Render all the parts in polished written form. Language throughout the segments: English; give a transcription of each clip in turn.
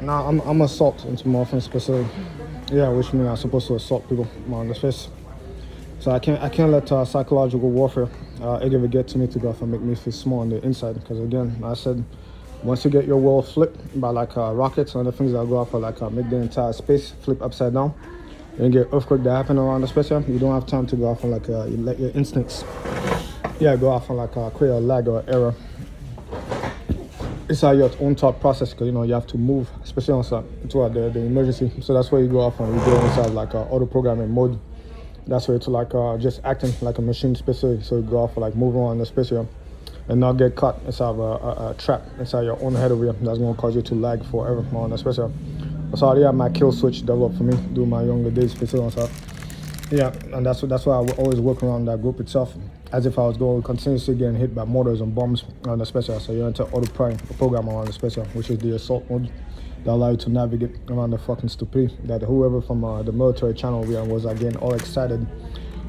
Nah, I'm assault into morphine specific. Yeah, which means I'm supposed to assault people on the face. So I can't let psychological warfare ever get to me to go off and make me feel small on the inside. Because again, I said, once you get your world flipped by like rockets and other things that go off, like make the entire space flip upside down, and get earthquake that happen around the space, you don't have time to go off and like you let your instincts, go off and like create a lag or error. It's your own thought process because you have to move, especially on toward the emergency. So that's where you go off and you go inside like auto programming mode. That's where it's like just acting like a machine specific. So you go off like moving on the space here and not get caught inside of a trap inside your own head over here. That's gonna cause you to lag forever on the space here. So I had my kill switch developed for me during my younger days, specifically on stuff. Yeah, and that's why I would always work around that group itself, as if I was going continuously getting hit by mortars and bombs on the special. So you enter auto prime program around the special, which is the assault mode that allow you to navigate around the fucking stupidity that whoever from the military channel over here was again all excited.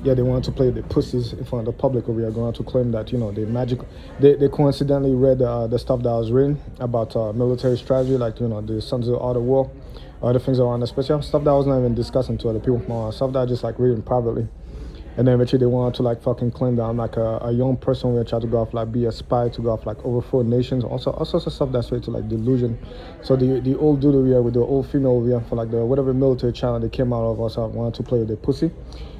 Yeah, they wanted to play the pussies in front of the public over here, going to claim that they magical. They coincidentally read the stuff that I was reading about military strategy, like the Sons of the Art of War, other things around the special stuff that I was not even discussing to other people, stuff that I just like reading privately. And then eventually they wanted to like fucking claim that I'm like a young person who try to go off like be a spy to go off like overthrow nations, also all sorts of stuff that's way to like delusion. So the old dude over here with the old female over here for like the whatever military channel they came out of also wanted to play with the pussy.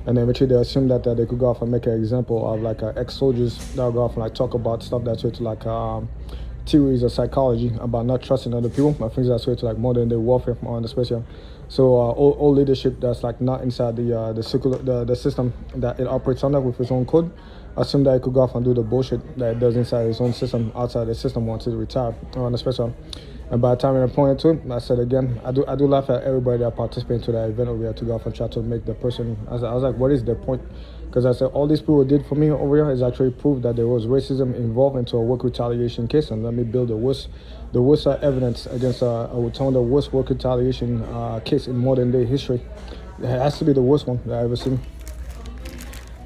And then eventually they assumed that they could go off and make an example of like ex-soldiers that would go off and like talk about stuff that's way to like theories of psychology about not trusting other people. I think that's way to like modern day warfare on the special. So all leadership that's like not inside the circular the system that it operates under with its own code, assume that it could go off and do the bullshit that it does inside its own system outside the system once it retire on the special. And by the time I pointed to it, I said again, I do laugh at everybody that participated to that event over here to go off and try to make the person. I was like, what is the point? Because I said all these people did for me over here is actually prove that there was racism involved into a work retaliation case, and let me build the worst evidence against some of the worst work retaliation case in modern day history. It has to be the worst one that I've ever seen.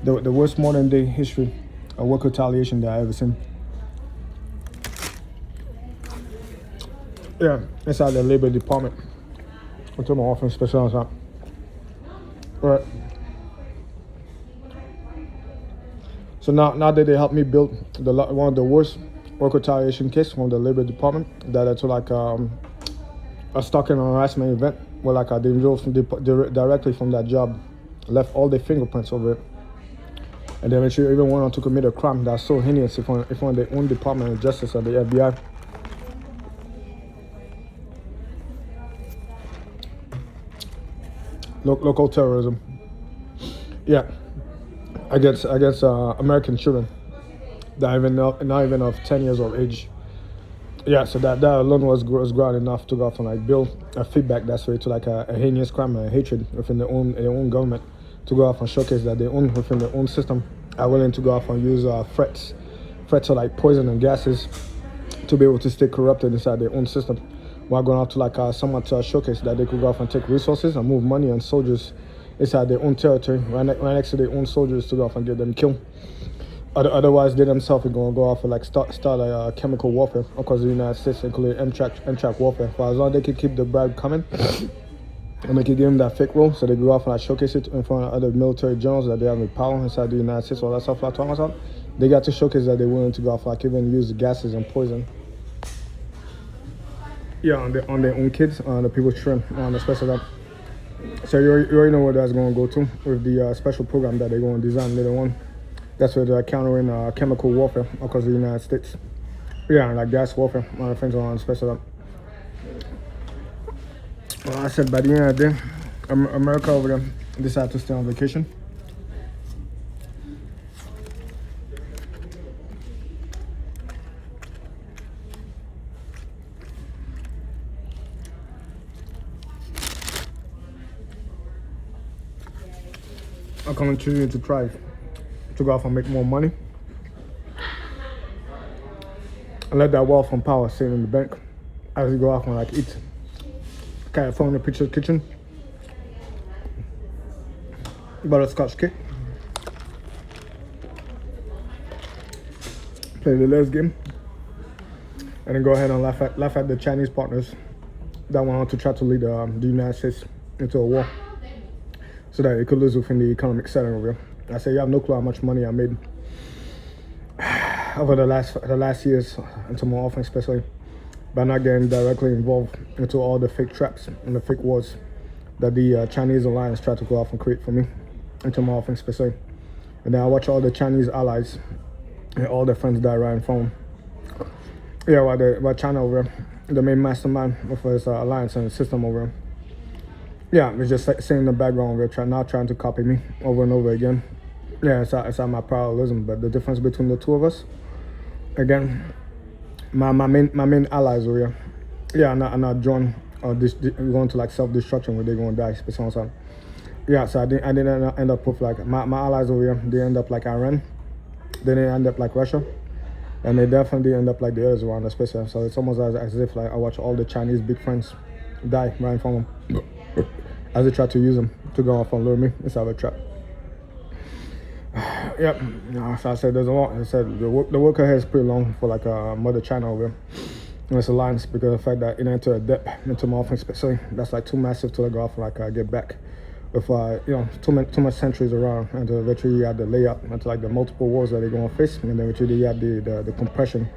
The worst modern day history of work retaliation that I've ever seen. Yeah, inside the Labor Department. I told my office special on that. Right. So now that they helped me build one of the worst work retaliation case from the Labor Department, that led to like a stalking and harassment event where like the individuals directly from that job left all their fingerprints over it. And then eventually even went on to commit a crime that's so heinous in front of their own Department of Justice or the FBI. Local terrorism. Yeah, against American children that are not even of 10 years of age. Yeah, so that alone was ground enough to go off and like build a feedback that's way to like a heinous crime and hatred within their own government, to go off and showcase that within their own system are willing to go off and use threats of like poison and gases to be able to stay corrupted inside their own system. While going out to like somewhat showcase that they could go off and take resources and move money and soldiers inside their own territory, right next to their own soldiers, to go off and get them killed. Otherwise, they themselves are going to go off and like start a chemical warfare across the United States, including MTRAC warfare. For as long as they can keep the bribe coming, and they can give them that fake role, so they go off and like showcase it in front of other military generals that they have the power inside the United States, all that stuff like that. They got to showcase that they're willing to go off like even use gases and poison. Yeah, on their own kids, on the people's children, on the special that. So you already know where that's going to go to with the special program that they're going to design later on. That's where they're countering chemical warfare across the United States. Yeah, and like gas warfare, on the things on special that. Well, I said by the end of the day, America over there decided to stay on vacation. I'm continue to try to go off and make more money and let that wealth and power sit in the bank as we go off and like eat California Pizza Kitchen, butterscotch cake, play the Les game, and then go ahead and laugh at the Chinese partners that went on to try to lead the United States into a war so that it could lose within the economic setting over here. I said, you have no clue how much money I made over the last years, into my offense especially, by not getting directly involved into all the fake traps and the fake wars that the Chinese alliance tried to go off and create for me, into my offense especially. And then I watch all the Chinese allies and all their friends die right in front of them. Yeah, while China over here, the main mastermind of this alliance and the system over here. Yeah, it's just like sitting in the background over here, trying to copy me over and over again. Yeah, it's not my parallelism, but the difference between the two of us, again, my main allies over here, yeah, are not drawn or going to like self-destruction where they're going to die, especially on. Yeah, so I didn't end up with like my allies over here. They end up like Iran, then they end up like Russia, and they definitely end up like the others around, especially. So it's almost as if like I watch all the Chinese big friends die right in front of them as they try to use them to go off and lure me inside of a trap. Yep. So I said there's a lot. I said the work ahead is pretty long for like Mother China over here. And it's alliance because of the fact that it entered a debt into my offense, especially that's like too massive to go off and like get back. With too much centuries around, and eventually you had the layup into like the multiple wars that they're gonna face, and then eventually you had the compression,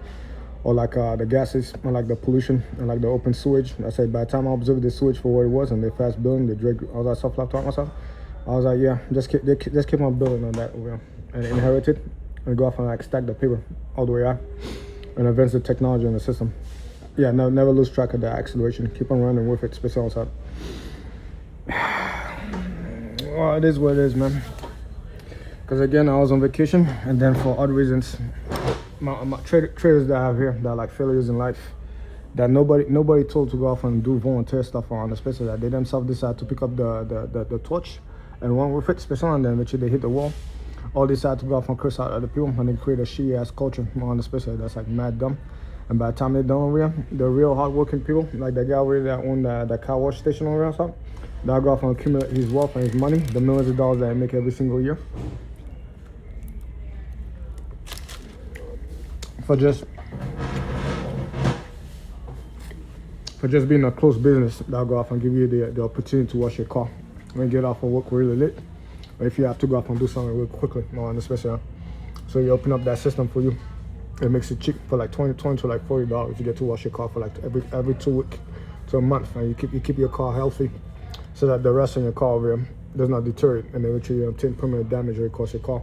or like the gases, or like the pollution, and like the open sewage. I said by the time I observed the sewage for what it was, and the fast building, the drag, all that stuff like myself, I was like, yeah, just keep on building on that, and inherit it, and go off and like stack the paper all the way out, and advance the technology in the system. Yeah, never lose track of the acceleration. Keep on running with it, especially outside. Well, it is what it is, man. Because again, I was on vacation, and then for odd reasons, my traders that I have here, that are like failures in life, that nobody told to go off and do volunteer stuff on, especially that they themselves decide to pick up the torch and run with it, especially on them, which they hit the wall. All decide to go off and curse out other people, and they create a shitty ass culture on, especially that's like mad dumb. And by the time they're done over here, the real hardworking people, like the guy over there that owned the car wash station over here, so that'll go off and accumulate his wealth and his money, the millions of dollars that I make every single year, for just being a close business. That'll go off and give you the opportunity to wash your car when you get off of work really late, or if you have to go off and do something real quickly, especially. So you open up that system for you. It makes it cheap for like $20 to like $40. You get to wash your car for like every 2 weeks to a month, and you keep your car healthy, so that the rest of your car over here does not deteriorate, and eventually you obtain permanent damage or it costs your car.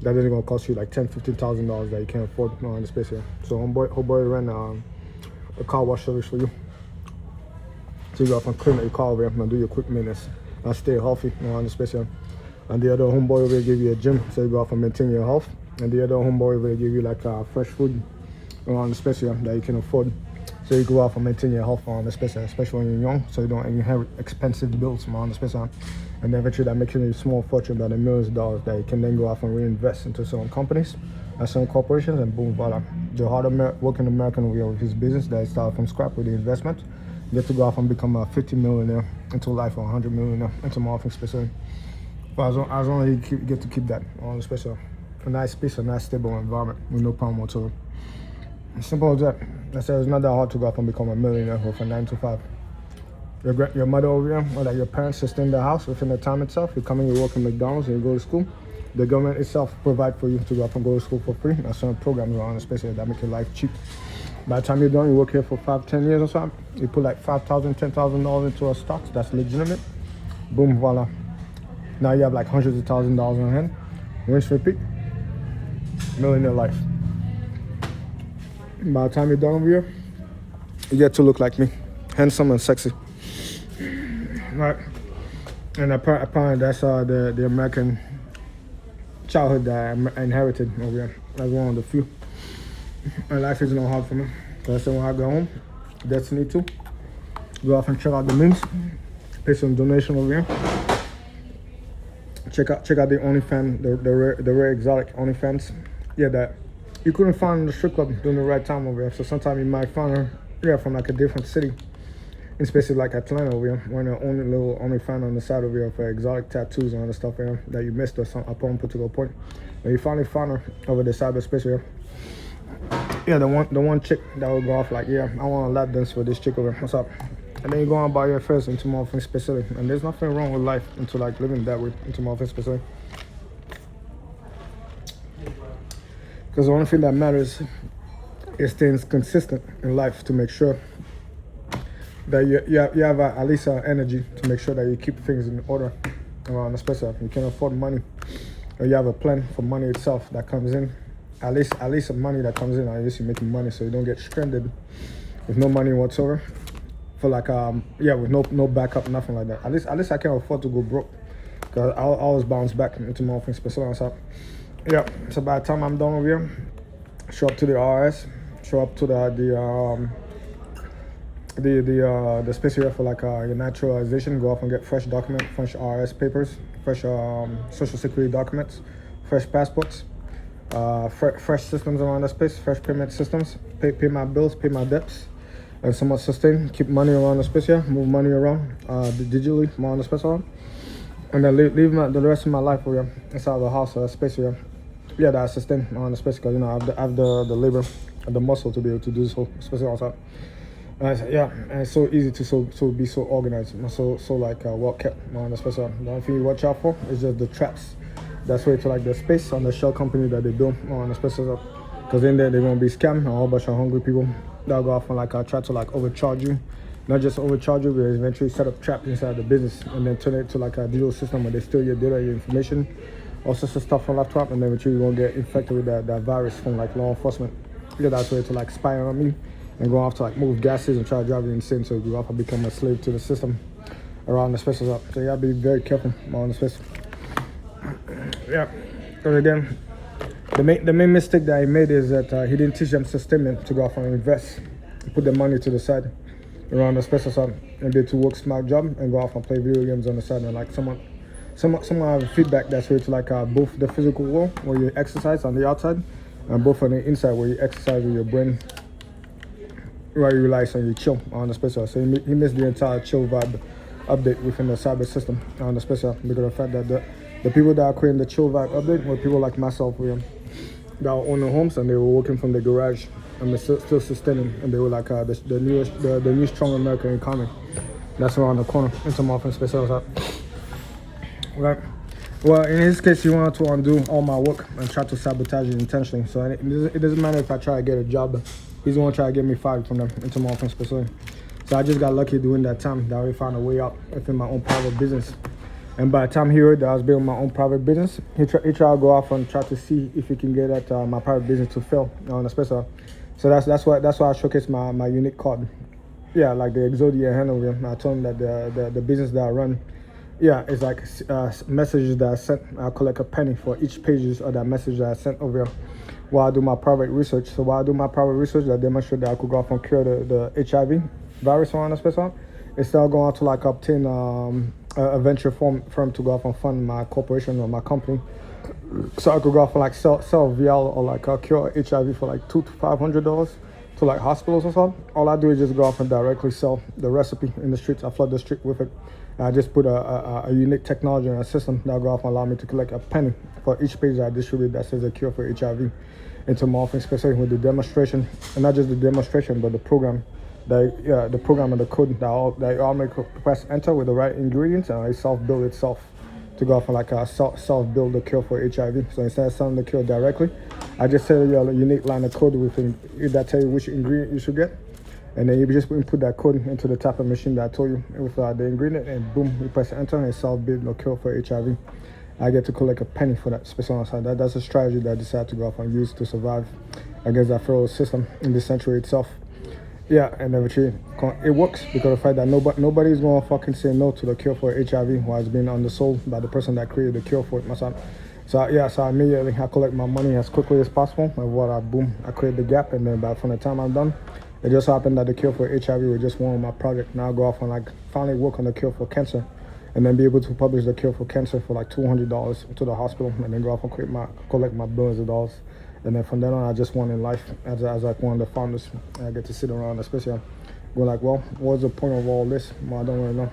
That isn't gonna cost you like $10,000-$15,000 that you can't afford in the space here. So homeboy ran a car wash service for you. So you go off and clean your car over here and do your quick maintenance and stay healthy in the space here. And the other homeboy over here give you a gym, so you go off and maintain your health. And the other homeboy over there give you like fresh food around the space here that you can afford. So you go off and maintain your health on the space, especially when you're young, so you don't inherit expensive bills on the space. And then eventually that makes you a small fortune, about millions of dollars that you can then go off and reinvest into certain companies and certain corporations, and boom, voila. The hard working American over here with his business that he started from scratch with the investment, you get to go off and become a 50 millionaire into life, or 100 millionaire into my office special. But as long as you get to keep that on the special. A nice space, a nice stable environment with no problem whatsoever. Simple as that. I said it's not that hard to go off and become a millionaire with a 9 to 5. Your mother over here, or like your parents sustain the house within the time itself. You come in, you work in McDonald's, and you go to school. The government itself provide for you to go off and go to school for free. There's certain programs around, especially that make your life cheap. By the time you're done, you work here for 5-10 years or something. You put like $5,000, $10,000 into a stock that's legitimate. Boom, voila. Now you have like hundreds of thousands of dollars on hand. Rinse, repeat. Millionaire life. By the time you're done over here, you get to look like me, handsome and sexy, right? And apparently that's the American childhood that I inherited over here. That's one of the few. And life isn't all hard for me. So I said when I go home, Destiny 2, go off and check out the memes, pay some donation over here. Check out the OnlyFans, the rare exotic OnlyFans. Yeah, that you couldn't find in the strip club during the right time over here. So sometimes you might find her, yeah, from like a different city, especially like Atlanta over here. We're the only little OnlyFans on the side over here for exotic tattoos and other stuff here that you missed or something upon a particular point. And you finally found her over the side of the space here. Yeah, the one chick that would go off like, yeah, I want a lap dance for this chick over here. What's up? and then you go on about your affairs into more things specific. And there's nothing wrong with life into like living that way into more things specific. Because the only thing that matters is staying consistent in life to make sure that you have at least energy to make sure that you keep things in order around the special. You can afford money, or you have a plan for money itself that comes in. At least some money that comes in, at least you're making money so you don't get stranded with no money whatsoever. For like with no backup, nothing like that. At least I can afford to go broke, because I'll always bounce back into more things special. So yeah, so by the time I'm done with here, show up to the RS, show up to the space here for like your naturalization, go off and get fresh fresh RS papers, fresh social security documents, fresh passports, fresh systems around the space, fresh payment systems, pay my bills, pay my debts, and somewhat sustain, keep money around the space here, move money around digitally around the space around, and then leave the rest of my life here inside the house or space here. Yeah, that I sustain around the space, because you know I have the labor and the muscle to be able to do so, especially outside. And it's so easy to be so organized, so like well kept on the space. The only thing you watch out for is just the traps. That's where to like the space on the shell company that they build on the space, because in there they're gonna be scammed, a whole bunch of hungry people that'll go off and like try to like overcharge you, not just overcharge you, but eventually set up traps inside the business and then turn it to like a digital system where they steal your data, your information, all sorts of stuff from laptop, and then eventually you're gonna get infected with that virus from like law enforcement. Yeah, that's where to like spy on me and go off to like move gases and try to drive you insane, so you go off and become a slave to the system around the specials up. So you gotta be very careful on the special. Yeah, because again, the main mistake that he made is that he didn't teach them sustainment to go off and invest, put the money to the side around the special up, and be to work smart job and go off and play video games on the side. And like someone have feedback that's way to like both the physical world where you exercise on the outside, and both on the inside where you exercise with your brain, where you relax and you chill on the special. So he missed the entire chill vibe update within the cyber system on the special, because of the fact that the people that are creating the chill vibe update were people like myself, that were owning homes and they were working from the garage and they're still sustaining, and they were like the new strong American economy that's around the corner into more special. Right. Well, in his case, he wanted to undo all my work and try to sabotage it intentionally. So it doesn't matter if I try to get a job. He's going to try to get me fired from them into my offense specifically. So I just got lucky during that time that we found a way out within my own private business. And by the time he heard that I was building my own private business, he tried to go off and try to see if he can get at my private business to fail on the special. So that's why I showcased my unique card. Yeah, like the Exodia handle him. I told him that the business that I run, yeah, it's like messages that I sent. I collect a penny for each pages of that message that I sent over here while I do my private research. So while I do my private research, I demonstrate that I could go off and cure the HIV virus around the space. Instead of going out to like obtain a venture firm to go off and fund my corporation or my company, so I could go off and like sell VL or like cure HIV for like $200 to $500 to like hospitals or something. All I do is just go off and directly sell the recipe in the streets. I flood the street with it. I just put a unique technology in a system that will go off and allow me to collect a penny for each page that I distribute that says a cure for HIV into my offering specific with the demonstration, and not just the demonstration, but the program, the program and the code that all make press enter with the right ingredients, and it self-build itself to go off and like self-build the cure for HIV. So instead of selling the cure directly, I just sell you a unique line of code within that tell you which ingredient you should get. And then you just input that code into the type of machine that I told you with the ingredient, and boom, you press enter and self-build the cure for HIV. I get to collect a penny for that special side. That's a strategy that I decided to go off and use to survive against that federal system in this century itself. Yeah, and eventually it works because of the fact that nobody's gonna fucking say no to the cure for HIV while it's being undersold by the person that created the cure for it myself. So yeah, so immediately I collect my money as quickly as possible, and what I create the gap, and then from the time I'm done, it just happened that the cure for HIV was just one of my projects. Now I go off and like finally work on the cure for cancer, and then be able to publish the cure for cancer for like $200 to the hospital, and then go off and collect my billions of dollars. And then from then on, I just won in life as like one of the founders. I get to sit around, especially go like, well, what's the point of all this? Well, I don't really know.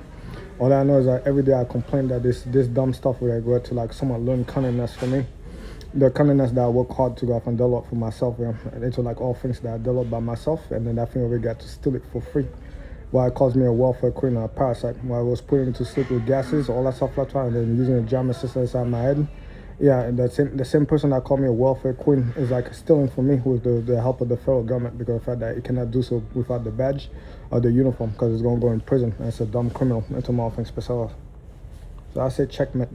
All I know is that every day I complain that this dumb stuff where I go to like someone learn cunningness for me. The cunningness that I work hard to go off and develop for myself, into like all things that I develop by myself, and then that thing over get to steal it for free. why it calls me a welfare queen or a parasite, why I was put into sleep with gases, all that stuff like that, and then using a German system inside my head. Yeah, and the same person that called me a welfare queen is like stealing from me with the help of the federal government, because of the fact that it cannot do so without the badge or the uniform, because it's going to go in prison, and it's a dumb criminal into my offense special. So I say checkmate.